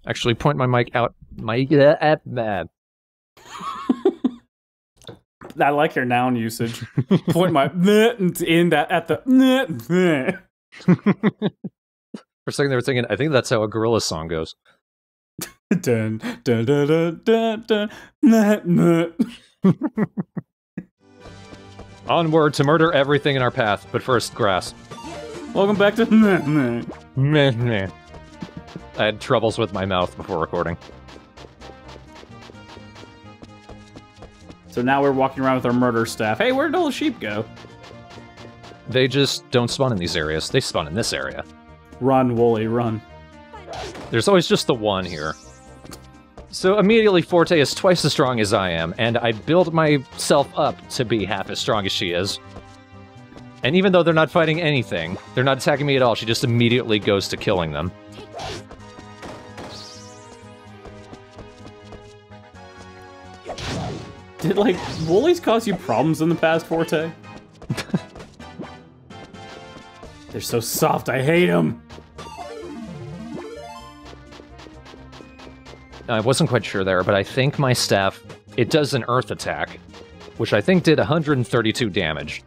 Actually, point my mic out. I like your noun usage. Point my in that at the. For a second, they were thinking, I think that's how a gorilla song goes. Dun, dun, dun, dun, dun, dun, Onward to murder everything in our path, but first, grass. Welcome back to. Meh, meh. I had troubles with my mouth before recording. So now we're walking around with our murder staff. Hey, where'd all the sheep go? They just don't spawn in these areas. They spawn in this area. Run, Wooly, run. There's always just the one here. So immediately Forte is twice as strong as I am, and I build myself up to be half as strong as she is. And even though they're not fighting anything, they're not attacking me at all, she just immediately goes to killing them. Did, like, Woolies cause you problems in the past, Forte? They're so soft, I hate them! I wasn't quite sure there, but I think my staff, it does an earth attack, which I think did 132 damage.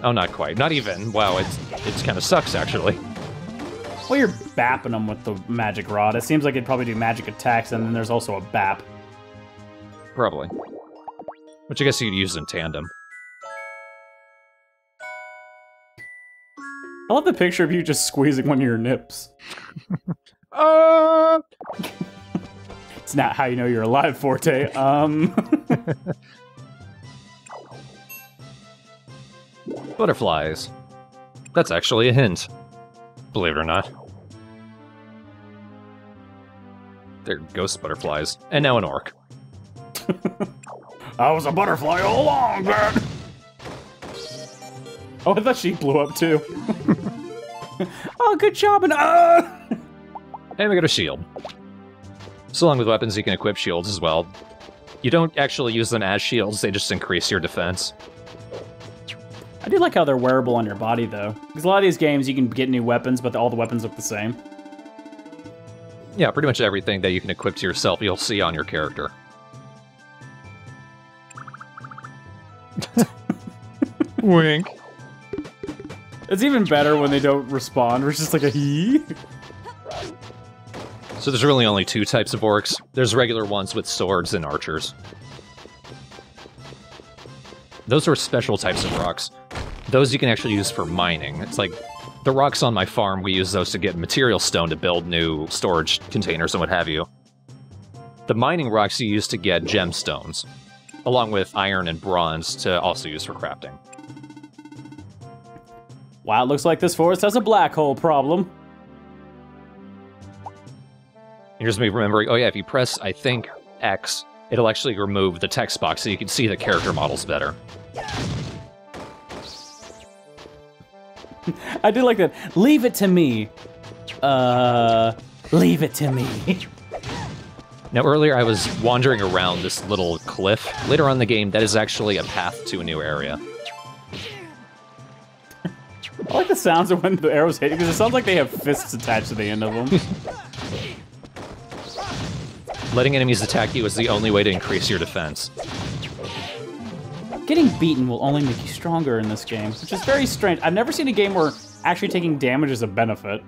Oh, not quite. Not even. Wow, it kind of sucks, actually. Well, you're bapping them with the magic rod. It seems like it'd probably do magic attacks, and then there's also a bap. Probably. Which I guess you'd use in tandem. I love the picture of you just squeezing one of your nips. It's not how you know you're alive, Forte. Butterflies. That's actually a hint. Believe it or not. They're ghost butterflies. And now an orc. I was a butterfly all along, man! Oh, I thought she blew up too. Oh, good job, and And we got a shield. So along with weapons, you can equip shields as well. You don't actually use them as shields, they just increase your defense. I do like how they're wearable on your body, though. Because a lot of these games, you can get new weapons, but all the weapons look the same. Yeah, pretty much everything that you can equip to yourself, you'll see on your character. Wink. It's even better when they don't respond. It's just like a hee. So there's really only two types of orcs. There's regular ones with swords and archers. Those are special types of rocks. Those you can actually use for mining. It's like the rocks on my farm, we use those to get material stone to build new storage containers and what have you. The mining rocks you use to get gemstones, along with iron and bronze to also use for crafting. Wow, it looks like this forest has a black hole problem. Here's me remembering, oh yeah, if you press, I think, X, it'll actually remove the text box so you can see the character models better. I did like that. Leave it to me. Leave it to me. Now earlier I was wandering around this little cliff. Later on in the game, that is actually a path to a new area. I like the sounds of when the arrows hit, because it sounds like they have fists attached to the end of them. Letting enemies attack you is the only way to increase your defense. Getting beaten will only make you stronger in this game, which is very strange. I've never seen a game where actually taking damage is a benefit.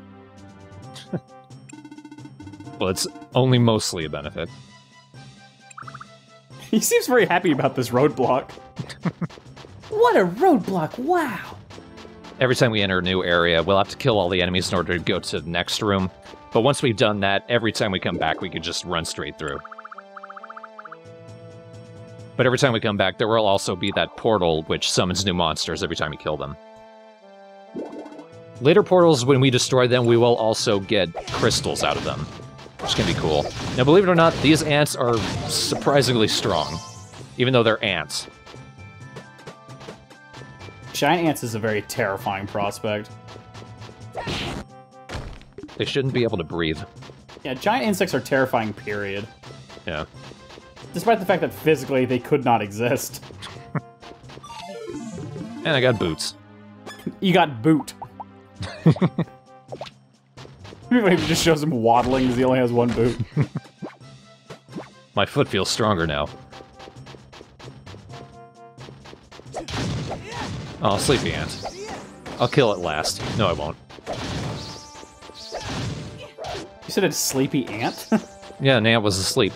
Well, it's only mostly a benefit. He seems very happy about this roadblock. What a roadblock, wow! Every time we enter a new area, we'll have to kill all the enemies in order to go to the next room. But once we've done that, every time we come back, we can just run straight through. But every time we come back, there will also be that portal which summons new monsters every time you kill them. Later portals, when we destroy them, we will also get crystals out of them, which can be cool. Now, believe it or not, these ants are surprisingly strong, even though they're ants. Giant ants is a very terrifying prospect. They shouldn't be able to breathe. Yeah, giant insects are terrifying, period. Yeah. Despite the fact that physically they could not exist. And I got boots. You got boot. Maybe he just shows him waddling because he only has one boot. My foot feels stronger now. Oh, sleepy ant. I'll kill it last. No, I won't. You said it's sleepy ant? Yeah, an ant was asleep.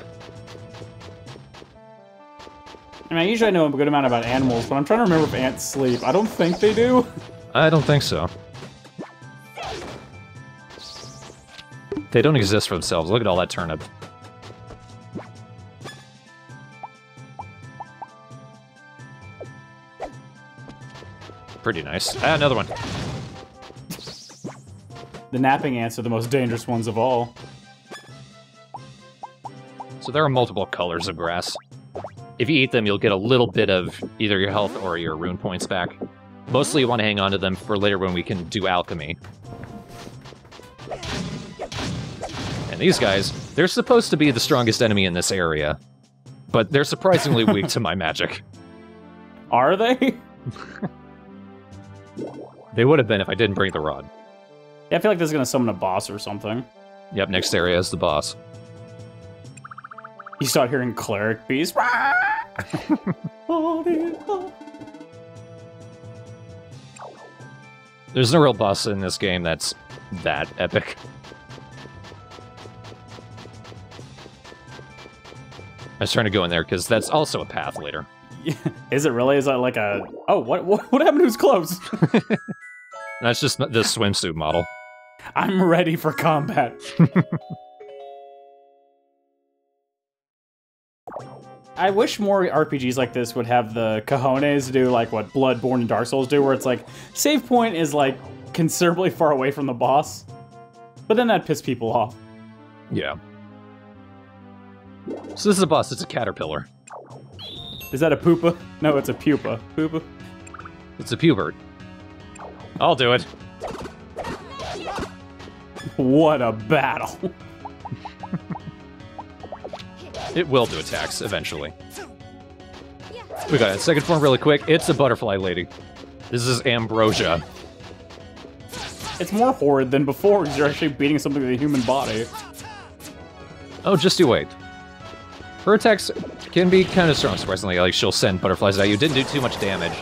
I mean, usually I know a good amount about animals, but I'm trying to remember if ants sleep. I don't think they do. I don't think so. They don't exist for themselves. Look at all that turnip. Pretty nice. Ah, another one. The napping ants are the most dangerous ones of all. So there are multiple colors of grass. If you eat them, you'll get a little bit of either your health or your rune points back. Mostly you want to hang on to them for later when we can do alchemy. And these guys, they're supposed to be the strongest enemy in this area. But they're surprisingly weak to my magic. Are they? They would have been if I didn't bring the rod. Yeah, I feel like this is going to summon a boss or something. Yep, next area is the boss. You start hearing cleric bees. There's no real boss in this game that's that epic. I was trying to go in there because that's also a path later. Is it really? Is that like a... Oh, what happened to his clothes? That's just the swimsuit model. I'm ready for combat. I wish more RPGs like this would have the cojones to do like what Bloodborne and Dark Souls do, where it's like, save point is like considerably far away from the boss. But then that'd piss people off. Yeah. So this is a boss, it's a caterpillar. Is that a poopa? No, it's a pupa. Poopa? It's a pubert. I'll do it. What a battle. It will do attacks, eventually. We got it. Second form really quick. It's a butterfly lady. This is Ambrosia. It's more horrid than before because you're actually beating something with a human body. Oh, just you wait. Her attacks can be kind of strong, surprisingly. Like, she'll send butterflies at you. Didn't do too much damage.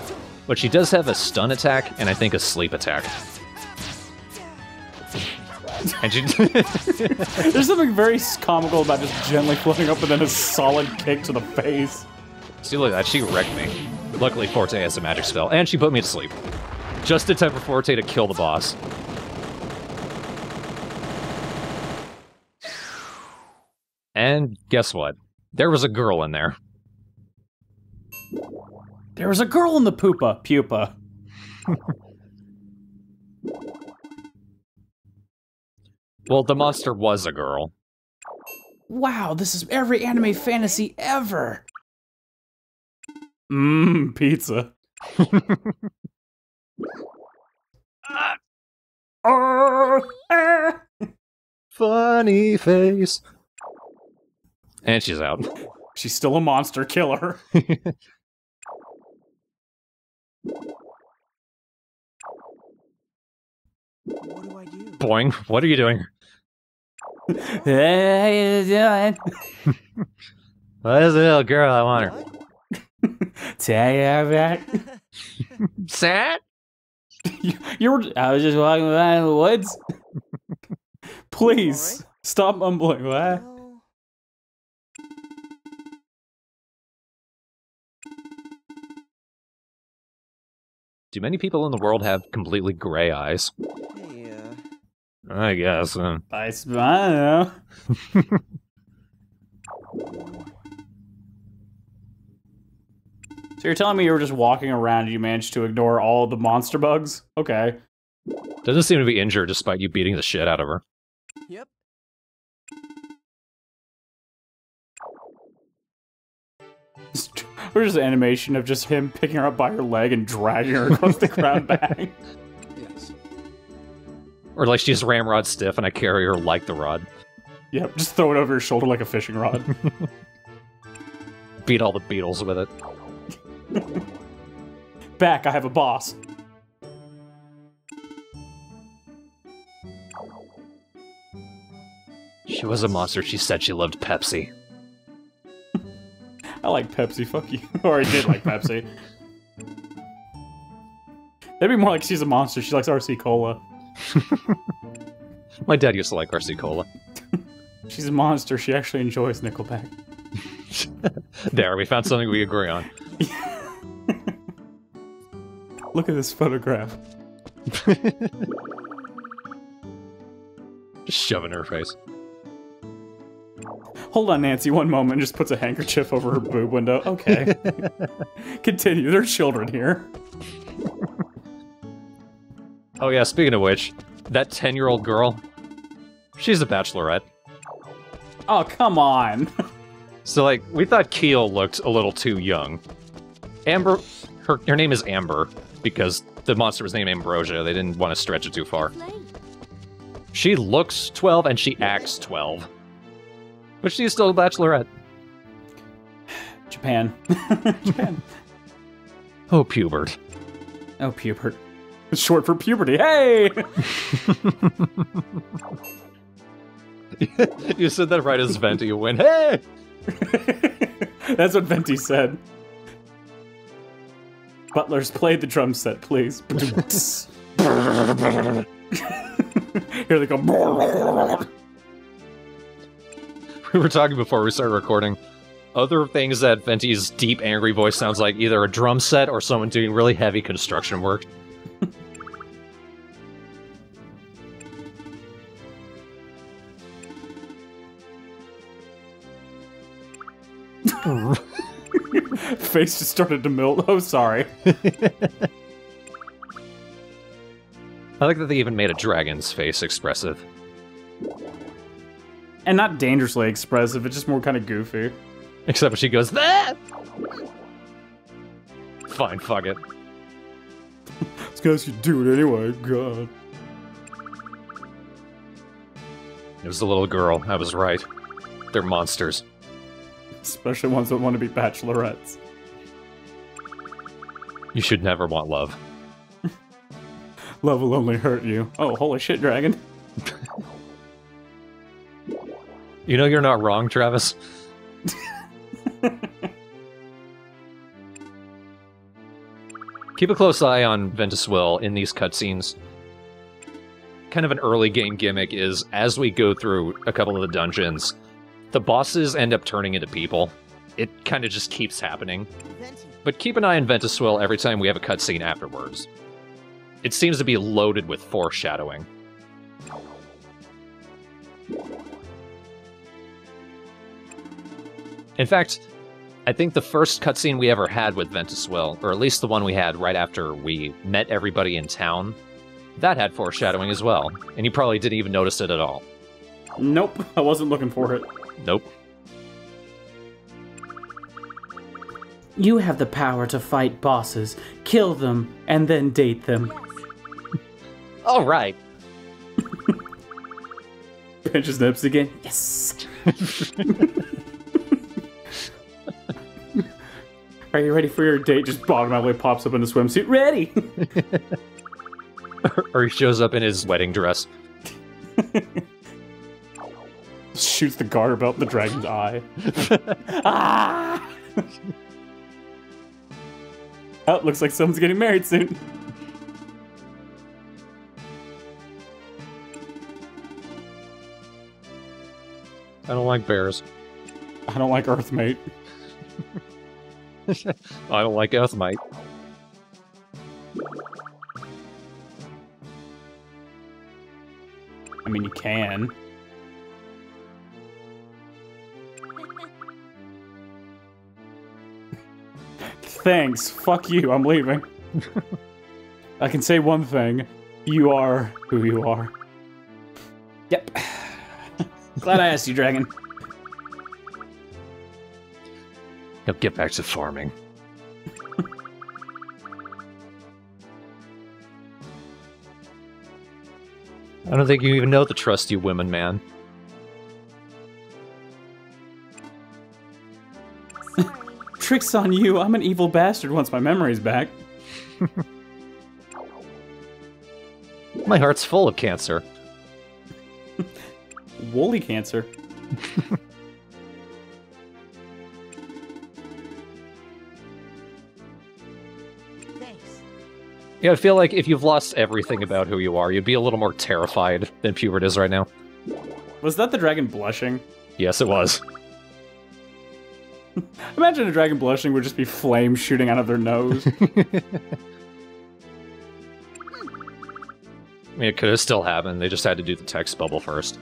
But she does have a stun attack, and I think a sleep attack. And she... There's something very comical about just gently floating up and then a solid kick to the face. See, look at that. She wrecked me. Luckily, Forte has a magic spell, and she put me to sleep. Just in time for Forte to kill the boss. And guess what? There was a girl in there. There was a girl in the pupa. Well, the monster was a girl. Wow, this is every anime fantasy ever. Pizza. Funny face. And she's out. She's still a monster killer. What do I do? Boing, what are you doing? Hey, how you doing? What is the little girl? I want her. Tell you that. Sad? I was just walking around in the woods. Please, stop mumbling. What? Well, Do many people in the world have completely gray eyes? hey, I guess. I smile. So you're telling me you were just walking around and you managed to ignore all the monster bugs? Okay. Doesn't seem to be injured despite you beating the shit out of her. yep. Or just an animation of just him picking her up by her leg and dragging her across the ground bang. Yes. Or like she's ramrod stiff and I carry her like the rod. Yep, just throw it over your shoulder like a fishing rod. Beat all the beetles with it. Back, I have a boss. She was a monster. She said she loved Pepsi. I like Pepsi, fuck you. Or I did like Pepsi. That'd be more like she's a monster. She likes RC Cola. My dad used to like RC Cola. She's a monster. She actually enjoys Nickelback. There, we found something we agree on. Look at this photograph. Just shove it in her face. Hold on, Nancy, one moment. Just puts a handkerchief over her boob window. Okay. Continue. There are children here. Oh yeah, speaking of which, that 10-year-old girl, she's a bachelorette. Oh, come on. So, like, we thought Keel looked a little too young. Amber, her name is Amber, because the monster was named Ambrosia. They didn't want to stretch it too far. She looks 12 and she acts 12. But she's still a bachelorette. Japan. Japan. Oh, pubert. Oh, pubert. It's short for puberty. Hey! You said that right as Venti went, hey! That's what Venti said. Butlers, play the drum set, please. Here they go. We were talking before we started recording. Other things that Venti's deep, angry voice sounds like either a drum set or someone doing really heavy construction work. Face just started to melt. Oh, sorry. I like that they even made a dragon's face expressive. And not dangerously expressive, it's just more kind of goofy. Except when she goes, that! Fine, fuck it. These guys should do it anyway, God. It was the little girl, I was right. They're monsters. Especially ones that want to be bachelorettes. You should never want love. Love will only hurt you. Oh, holy shit, dragon. You know you're not wrong, Travis. Keep a close eye on Ventuswil in these cutscenes. Kind of an early game gimmick is, as we go through a couple of the dungeons, the bosses end up turning into people. It kind of just keeps happening. But keep an eye on Ventuswil every time we have a cutscene afterwards. It seems to be loaded with foreshadowing. In fact, I think the first cutscene we ever had with Ventuswil, or at least the one we had right after we met everybody in town, that had foreshadowing as well, and you probably didn't even notice it at all. Nope, I wasn't looking for it. Nope. You have the power to fight bosses, kill them, and then date them. All right. Pinch his nips again. Yes. Are you ready for your date? Just bottom halfway pops up in the swimsuit. Ready. Or he shows up in his wedding dress. Shoots the garter belt in the dragon's eye. Ah! Oh, looks like someone's getting married soon. I don't like bears. I don't like Earthmate. I don't like Earthmate. I mean, you can. Thanks. Fuck you. I'm leaving. I can say one thing. You are who you are. Yep. Glad I asked you, dragon. Now get back to farming. I don't think you even know the trust you women, man. Trick's on you. I'm an evil bastard once my memory's back. My heart's full of cancer. woolly cancer. Yeah, I feel like if you've lost everything about who you are, you'd be a little more terrified than Pubert is right now. Was that the dragon blushing? Yes, it was. Imagine a dragon blushing would just be flames shooting out of their nose. I mean, it could have still happened. They just had to do the text bubble first.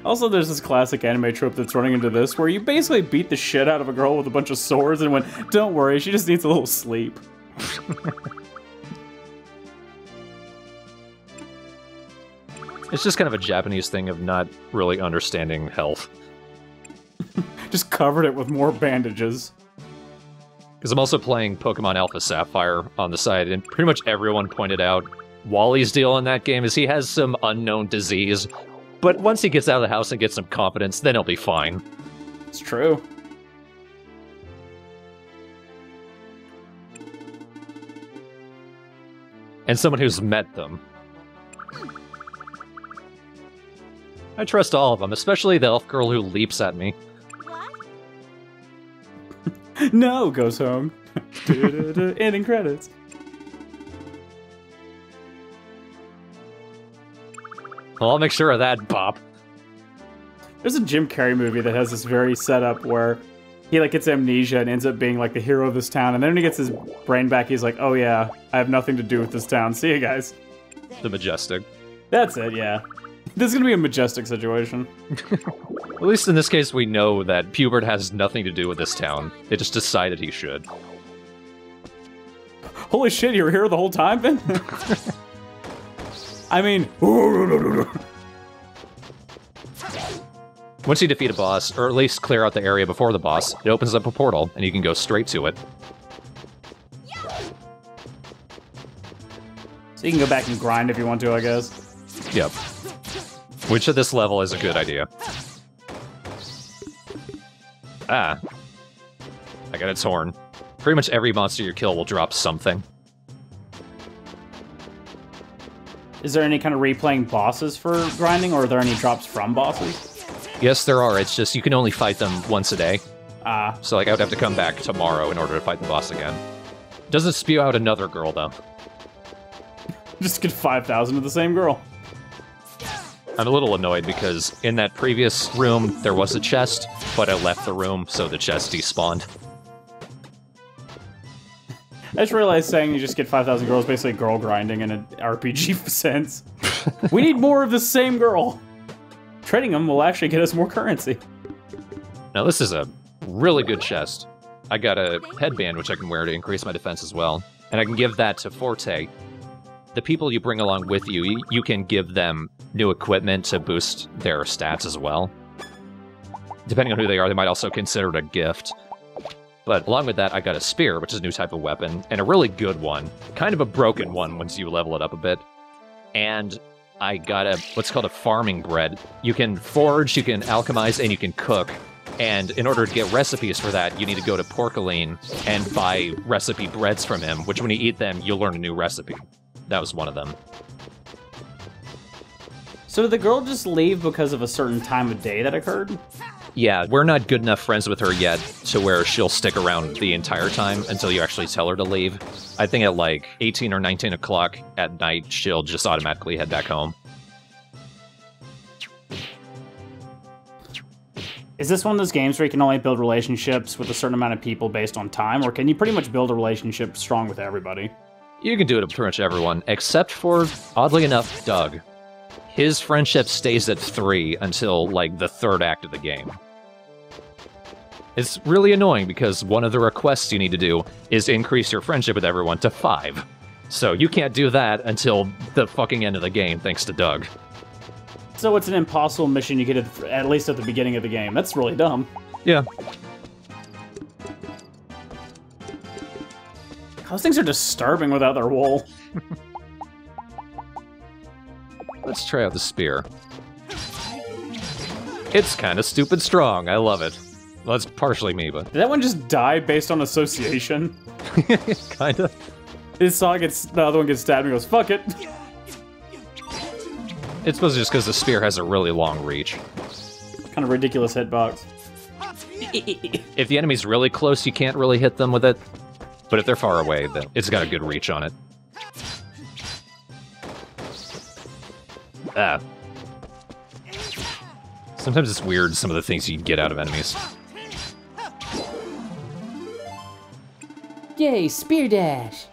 Also, there's this classic anime trope that's running into this, where you basically beat the shit out of a girl with a bunch of swords and went, don't worry, she just needs a little sleep. It's just kind of a Japanese thing of not really understanding health. Just covered it with more bandages. Because I'm also playing Pokemon Alpha Sapphire on the side, and pretty much everyone pointed out Wally's deal in that game is he has some unknown disease, but once he gets out of the house and gets some confidence, then he'll be fine. It's true. And someone who's met them. I trust all of them, especially the elf girl who leaps at me. No, goes home. Ending credits. Well, I'll make sure of that, Bop. There's a Jim Carrey movie that has this very setup where he like gets amnesia and ends up being like the hero of this town, and then when he gets his brain back, he's like, oh yeah, I have nothing to do with this town. See you guys. The Majestic. That's it, yeah. This is gonna be a Majestic situation. At least in this case, we know that Pubert has nothing to do with this town. They just decided he should. Holy shit, you were here the whole time, then? I mean... Once you defeat a boss, or at least clear out the area before the boss, it opens up a portal, and you can go straight to it. So you can go back and grind if you want to, I guess. Yep. Which at this level is a good idea. Ah. I got its horn. Pretty much every monster you kill will drop something. Is there any kind of replaying bosses for grinding, or are there any drops from bosses? Yes, there are. It's just you can only fight them once a day. Ah. So like I would have to come back tomorrow in order to fight the boss again. Doesn't spew out another girl, though. Just get 5,000 of the same girl. I'm a little annoyed because in that previous room, there was a chest, but I left the room, so the chest despawned. I just realized saying you just get 5,000 girls basically girl grinding in an RPG sense. We need more of the same girl. Trading them will actually get us more currency. Now this is a really good chest. I got a headband which I can wear to increase my defense as well, and I can give that to Forte. The people you bring along with you, you can give them new equipment to boost their stats as well. Depending on who they are, they might also consider it a gift. But along with that, I got a spear, which is a new type of weapon, and a really good one. Kind of a broken one once you level it up a bit. And I got a what's called a farming bread. You can forge, you can alchemize, and you can cook. And in order to get recipes for that, you need to go to Porcaline and buy recipe breads from him, which when you eat them, you'll learn a new recipe. That was one of them. So did the girl just leave because of a certain time of day that occurred? Yeah, we're not good enough friends with her yet to where she'll stick around the entire time until you actually tell her to leave. I think at like 18 or 19 o'clock at night, she'll just automatically head back home. Is this one of those games where you can only build relationships with a certain amount of people based on time, or can you pretty much build a relationship strong with everybody? You can do it with pretty much everyone, except for, oddly enough, Doug. His friendship stays at 3 until, like, the 3rd act of the game. It's really annoying because one of the requests you need to do is increase your friendship with everyone to 5. So you can't do that until the fucking end of the game, thanks to Doug. So it's an impossible mission you get at least at the beginning of the game. That's really dumb. Yeah. Those things are disturbing without their wool. Let's try out the spear. It's kind of stupid strong. I love it. Well, it's partially me, but... Did that one just die based on association? Kinda. This saw the other one gets stabbed and goes, fuck it. It's supposed to just because the spear has a really long reach. Kind of ridiculous hitbox. If the enemy's really close, you can't really hit them with it. But if they're far away, then it's got a good reach on it. Ah. Sometimes it's weird, some of the things you can get out of enemies. Yay, spear dash!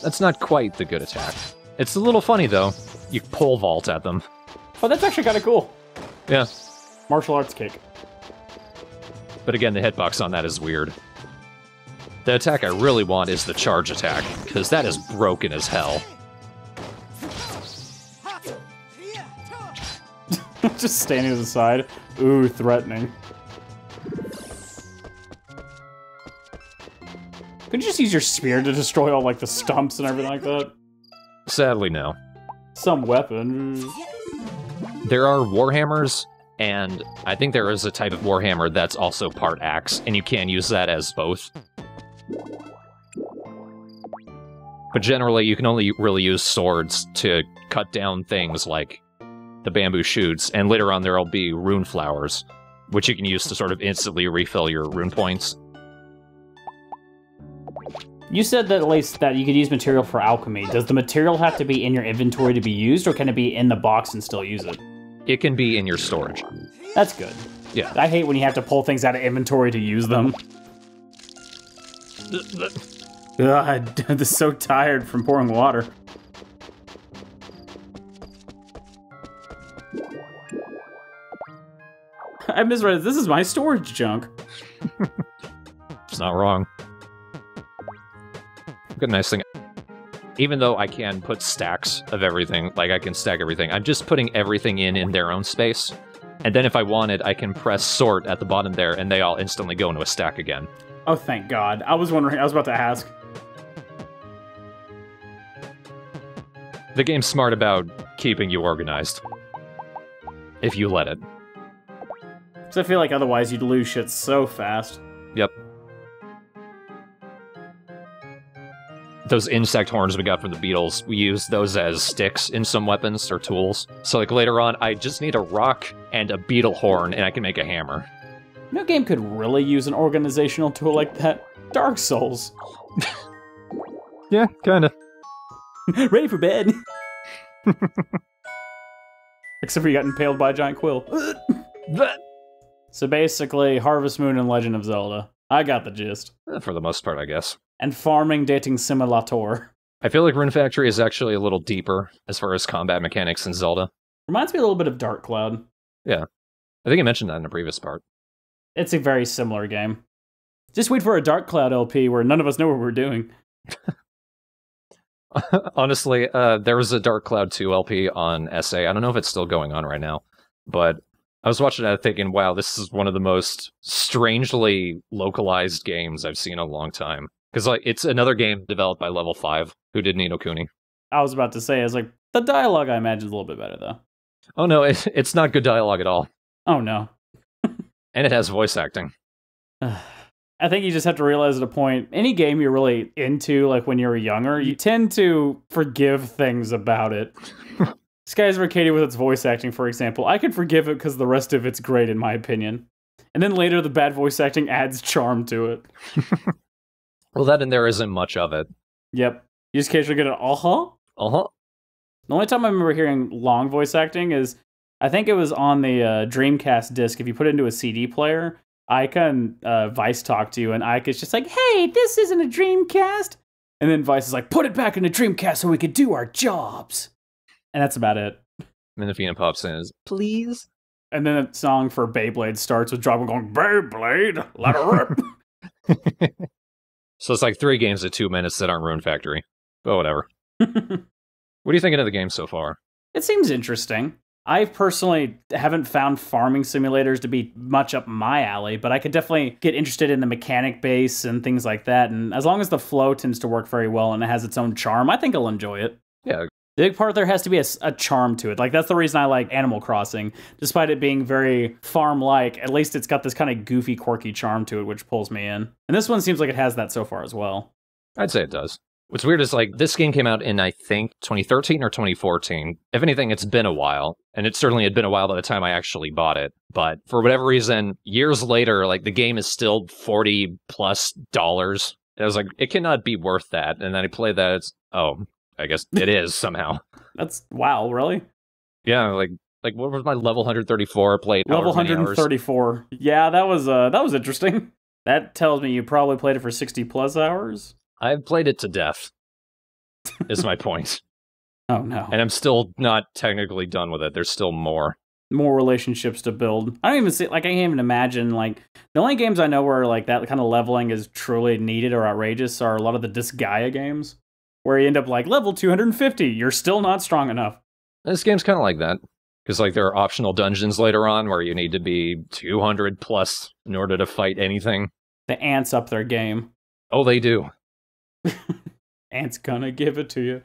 That's not quite the good attack. It's a little funny, though. You pole vault at them. Oh, that's actually kind of cool. Yeah. Martial arts kick. But again, the hitbox on that is weird. The attack I really want is the charge attack, because that is broken as hell. Just standing to the side. Ooh, threatening. Could you just use your spear to destroy all, like, the stumps and everything like that? Sadly, no. Some weapon. There are warhammers, and I think there is a type of warhammer that's also part axe, and you can use that as both. But generally, you can only really use swords to cut down things like the bamboo shoots, and later on there'll be rune flowers, which you can use to sort of instantly refill your rune points. You said that at least that you could use material for alchemy. Does the material have to be in your inventory to be used, or can it be in the box and still use it? It can be in your storage. That's good. Yeah. I hate when you have to pull things out of inventory to use them. God, I'm just so tired from pouring water. I misread it. This is my storage junk. It's not wrong. Good, nice thing. Even though I can put stacks of everything, like I can stack everything, I'm just putting everything in their own space. And then if I wanted, I can press sort at the bottom there, and they all instantly go into a stack again. Oh, thank God. I was wondering, I was about to ask. The game's smart about keeping you organized. If you let it. Because I feel like otherwise you'd lose shit so fast. Yep. Those insect horns we got from the beetles, we use those as sticks in some weapons or tools. So like later on, I just need a rock and a beetle horn and I can make a hammer. No game could really use an organizational tool like that. Dark Souls. Yeah, kinda. Ready for bed. Except for you got impaled by a giant quill. So basically, Harvest Moon and Legend of Zelda. I got the gist. For the most part, I guess. And farming dating simulator. I feel like Rune Factory is actually a little deeper as far as combat mechanics in Zelda. Reminds me a little bit of Dark Cloud. Yeah. I think I mentioned that in a previous part. It's a very similar game. Just wait for a Dark Cloud LP where none of us know what we're doing. Honestly, there was a Dark Cloud 2 LP on SA. I don't know if it's still going on right now, but I was watching that thinking, wow, this is one of the most strangely localized games I've seen in a long time. Because like, it's another game developed by Level 5, who did Ni no Kuni. I was about to say, I was like, the dialogue I imagine is a little bit better, though. Oh no, it's not good dialogue at all. Oh no. And it has voice acting. I think you just have to realize at a point, any game you're really into, like when you're younger, you tend to forgive things about it. Skies of Arcadia with its voice acting, for example, I could forgive it because the rest of it's great, in my opinion. And then later, the bad voice acting adds charm to it. Well, that and there isn't much of it. Yep. You just occasionally get an uh-huh? Uh-huh. The only time I remember hearing long voice acting is, I think it was on the Dreamcast disc. If you put it into a CD player, Ika and Vice talk to you, and Ika's just like, hey, this isn't a Dreamcast. And then Vice is like, put it back in the Dreamcast so we could do our jobs. And that's about it. And then the Phoenix pops in is, please? And then a song for Beyblade starts with Dragon going, Beyblade, let her rip. So it's like 3 games at 2 minutes that aren't Rune Factory. But whatever. What are you thinking of the game so far? It seems interesting. I personally haven't found farming simulators to be much up my alley, but I could definitely get interested in the mechanic base and things like that. And as long as the flow tends to work very well and it has its own charm, I think I'll enjoy it. Yeah. The big part there has to be a charm to it. Like, that's the reason I like Animal Crossing. Despite it being very farm-like, at least it's got this kind of goofy, quirky charm to it, which pulls me in. And this one seems like it has that so far as well. I'd say it does. What's weird is, like, this game came out in, I think, 2013 or 2014. If anything, it's been a while. And it certainly had been a while by the time I actually bought it. But for whatever reason, years later, like, the game is still $40+. I was like, it cannot be worth that. And then I played that, I guess it is somehow. That's, wow, really? Yeah, like what was my level 134? Played Level however many 134. hours. Yeah, that was interesting. That tells me you probably played it for 60+ hours. I've played it to death, is my point. Oh, no. And I'm still not technically done with it. There's still more. More relationships to build. I don't even see, like, I can't even imagine, like, the only games I know where, like, that kind of leveling is truly needed or outrageous are a lot of the Disgaea games, where you end up, like, level 250, you're still not strong enough. This game's kind of like that. Because, like, there are optional dungeons later on where you need to be 200+ in order to fight anything. The ants up their game. Oh, they do. Ant's gonna give it to you.